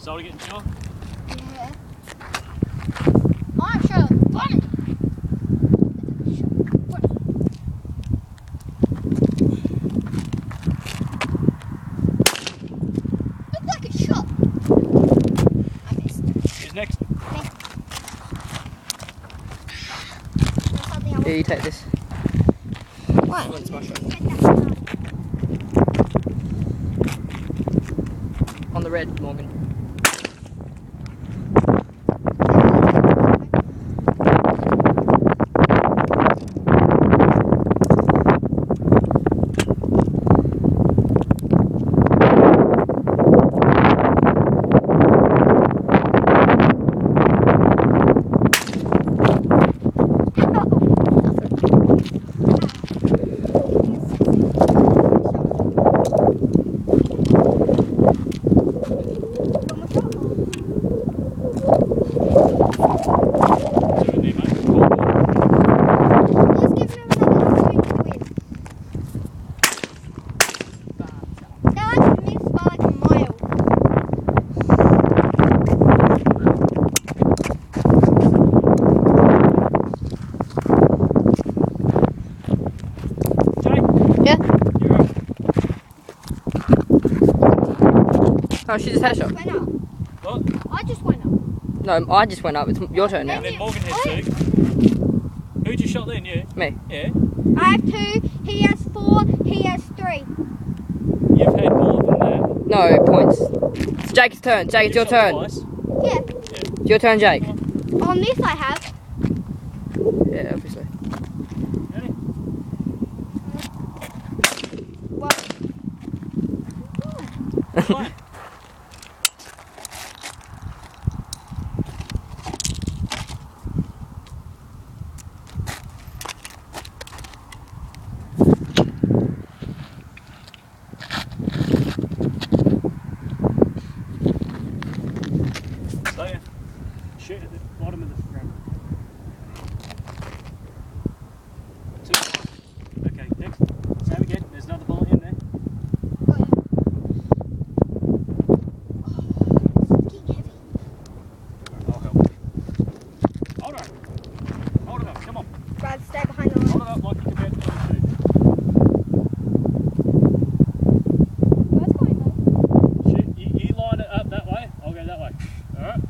Zola getting sure? Yeah. I'm sure. Funny. Looked like a shot. I missed. Who's next? Here, you take this. What? Let's smash it. On the red, Morgan. Oh, she just had a shot. What? I just went up. No, I just went up. It's your turn now. And then Morgan has 2. Who just shot then? You? Me. Yeah. I have 2, he has 4, he has 3. You've had more than that. No, points. It's Jake's turn. Jake, it's your You've shot turn. twice. Yeah. It's your turn, Jake. On this I have. Yeah, obviously. Ready? What? Fine. Stay. Shoot at the bottom of the ground. 2. Okay, next. Same again. There's another bullet in there. I'll help. Hold on. Hold it up. Come on. Brad, stay behind the Hold line. it up like you can bet the other 2. What's going on? Shoot. You line it up that way. I'll go that way. Alright.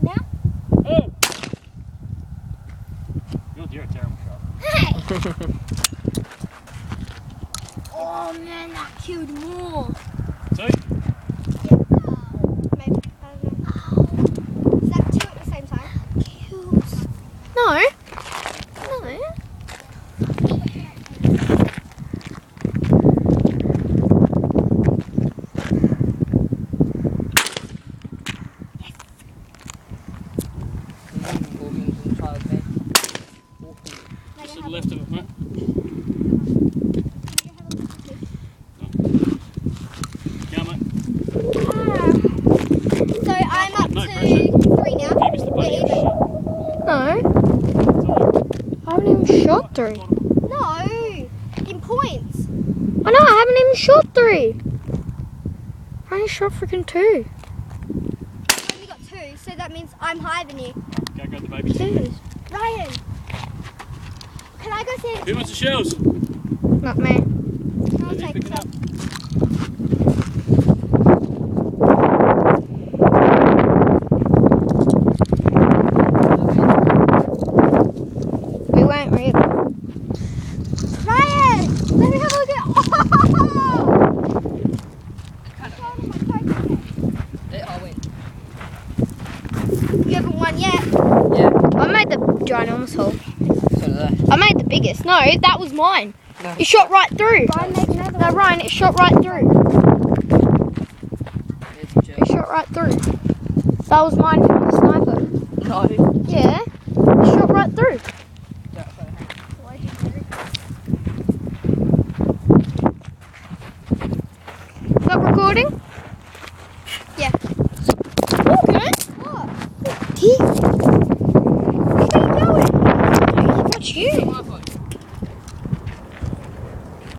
Now? Oh! You're a terrible shot. Hey! Oh man, that killed more. 2. Maybe. I don't know. Is that 2 at the same time? Kills. No. No. Just to the left of it, mate. Go, mate. So I'm up No to pressure. 3 now. You missed the bunny. We're even. No, I haven't even shot 3. No, in points. I know, I haven't even shot 3. I only shot freaking 2. I've only got 2, so that means I'm higher than you. Go grab the baby. Jeez. Ryan, can I go see? Who wants the shells? Not me. I'll Let me take pick it up. We won't rip. Ryan, let me have a look at. I'll win. You haven't won yet. Yeah, I made the ginormous hole. so did I. I made the biggest. No, that was mine. No. It shot right through. Ryan, make another No, one. Ryan, it shot right through. It's a joke. It shot right through. That was mine from the sniper. No. Yeah, it shot right through. Is that recording?